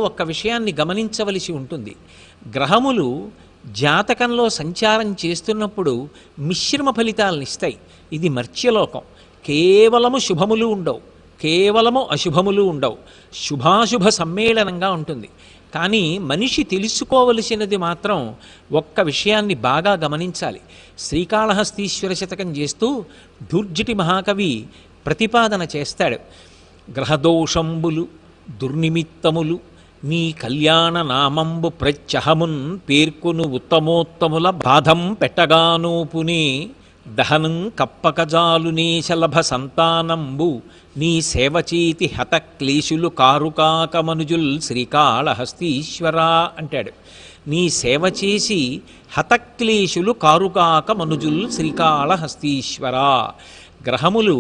ఒక్క విషయాన్ని గమనించవలసి ఉంటుంది. గ్రహములు జాతకంలో సంచారం చేస్తున్నప్పుడు మిశ్రమ ఫలితాలను ఇస్తాయి. ఇది మర్త్యలోకం. కేవలము శుభములు ఉండవు, కేవలము అశుభములు ఉండవు, శుభాశుభ సమ్మేళనంగా ఉంటుంది. కానీ మనిషి తెలుసుకోవలసినది మాత్రం ఒక్క విషయాన్ని బాగా గమనించాలి. శ్రీకాళహస్తీశ్వర శతకం చేస్తూ దుర్జటి మహాకవి ప్రతిపాదన చేస్తాడు. గ్రహదోషంబులు దుర్నిమిత్తములు నీ కళ్యాణ నామంబు ప్రత్యహమున్ పేర్కొను ఉత్తమోత్తముల బాధం పెట్టగానూపునే దహనం కప్పకజాలునే శలభ సంతానంబు నీ సేవచేతి హత క్లేశులు కారుకాక మనుజుల్ శ్రీకాళహస్తీశ్వరా అంటాడు. నీ సేవ చేసి హతక్లేశులు కారుకాక మనుజుల్ శ్రీకాళహస్తీశ్వరా. గ్రహములు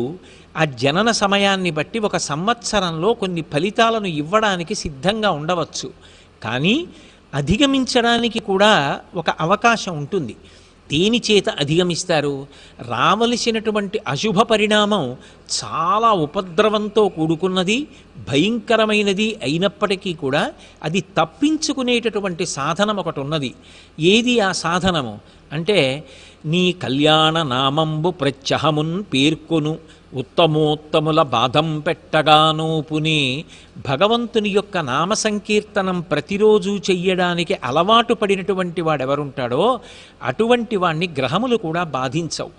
ఆ జనన సమయాన్ని బట్టి ఒక సంవత్సరంలో కొన్ని ఫలితాలను ఇవ్వడానికి సిద్ధంగా ఉండవచ్చు, కానీ అధిగమించడానికి కూడా ఒక అవకాశం ఉంటుంది. దేని చేత అధిగమిస్తారు? రావలసినటువంటి అశుభ పరిణామం చాలా ఉపద్రవంతో కూడుకున్నది, భయంకరమైనది అయినప్పటికీ కూడా అది తప్పించుకునేటటువంటి సాధనం ఒకటి ఉన్నది. ఏది ఆ సాధనము అంటే, నీ కళ్యాణ నామంబు ప్రత్యహమున్ పేర్కొను ఉత్తమోత్తముల బాధం పెట్టగానూపునే. భగవంతుని యొక్క నామ సంకీర్తనం ప్రతిరోజు చెయ్యడానికి అలవాటు పడినటువంటి వాడెవరుంటాడో అటువంటి వాణ్ణి గ్రహములు కూడా బాధించవు.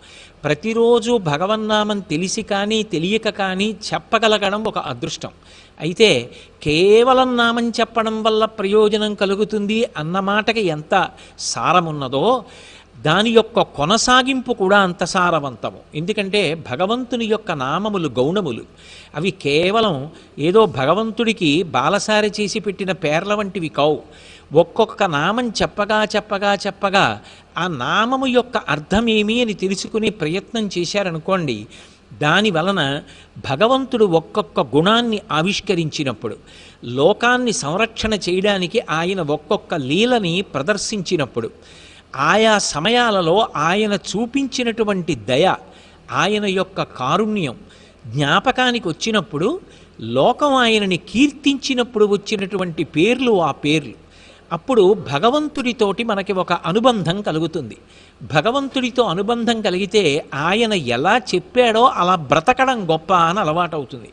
ప్రతిరోజు భగవన్నామం తెలిసి కానీ తెలియక కానీ చెప్పగలగడం ఒక అదృష్టం. అయితే కేవలం నామం చెప్పడం వల్ల ప్రయోజనం కలుగుతుంది అన్న మాటకి ఎంత సారమున్నదో దాని యొక్క కొనసాగింపు కూడా అంత సారవంతము. ఎందుకంటే భగవంతుని యొక్క నామములు గౌణములు. అవి కేవలం ఏదో భగవంతుడికి బాలసారి చేసి పెట్టిన పేర్ల వంటివి కావు. ఒక్కొక్క నామం చెప్పగా చెప్పగా చెప్పగా ఆ నామము యొక్క అర్థమేమి అని తెలుసుకునే ప్రయత్నం చేశారనుకోండి, దాని వలన భగవంతుడు ఒక్కొక్క గుణాన్ని ఆవిష్కరించినప్పుడు, లోకాన్ని సంరక్షణ చేయడానికి ఆయన ఒక్కొక్క లీలని ప్రదర్శించినప్పుడు, ఆయా సమయాలలో ఆయన చూపించినటువంటి దయ, ఆయన యొక్క కారుణ్యం జ్ఞాపకానికి వచ్చినప్పుడు, లోకం ఆయనని కీర్తించినప్పుడు వచ్చినటువంటి పేర్లు ఆ పేర్లు. అప్పుడు భగవంతుడితోటి మనకి ఒక అనుబంధం కలుగుతుంది. భగవంతుడితో అనుబంధం కలిగితే ఆయన ఎలా చెప్పాడో అలా బ్రతకడం గొప్ప అని అలవాటవుతుంది.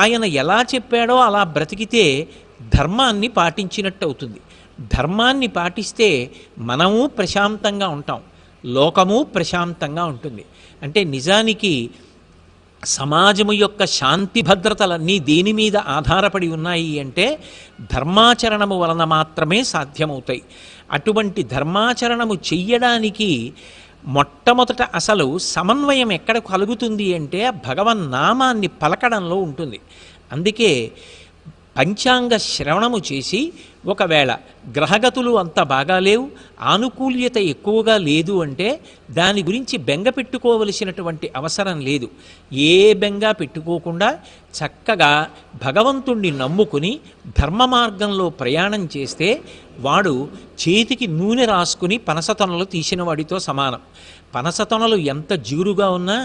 ఆయన ఎలా చెప్పాడో అలా బ్రతికితే ధర్మాన్ని పాటించినట్టు అవుతుంది. ధర్మాన్ని పాటిస్తే మనము ప్రశాంతంగా ఉంటాం, లోకము ప్రశాంతంగా ఉంటుంది. అంటే నిజానికి సమాజము యొక్క శాంతి భద్రతలన్నీ దేని మీద ఆధారపడి ఉన్నాయి అంటే ధర్మాచరణము వలన మాత్రమే సాధ్యమవుతాయి. అటువంటి ధర్మాచరణము చెయ్యడానికి మొట్టమొదట అసలు సమన్వయం ఎక్కడ కలుగుతుంది అంటే భగవన్నామాన్ని పలకడంలో ఉంటుంది. అందుకే పంచాంగ శ్రవణము చేసి ఒకవేళ గ్రహగతులు అంత బాగాలేవు, ఆనుకూల్యత ఎక్కువగా లేదు అంటే దాని గురించి బెంగ పెట్టుకోవలసినటువంటి అవసరం లేదు. ఏ బెంగ పెట్టుకోకుండా చక్కగా భగవంతుణ్ణి నమ్ముకుని ధర్మ మార్గంలో ప్రయాణం చేస్తే వాడు చేతికి నూనె రాసుకుని పనసతొనలు తీసిన వాడితో సమానం. పనసతొనలు ఎంత జిగురుగా ఉన్నా,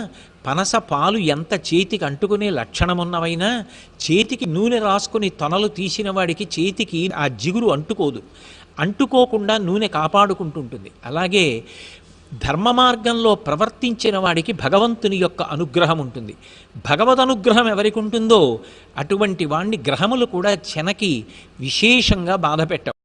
పనస పాలు ఎంత చేతికి అంటుకునే లక్షణమున్నవైనా, చేతికి నూనె రాసుకుని తొనలు తీసిన వాడికి చేతికి ఆ జిగురు అంటుకోదు, అంటుకోకుండా నూనె కాపాడుకుంటుంటుంది. అలాగే ధర్మ మార్గంలో ప్రవర్తించిన వాడికి భగవంతుని యొక్క అనుగ్రహం ఉంటుంది. భగవద్ అనుగ్రహం ఎవరికి ఉంటుందో అటువంటి వాణ్ణి గ్రహములు కూడా చెనకి విశేషంగా బాధ పెట్టవు.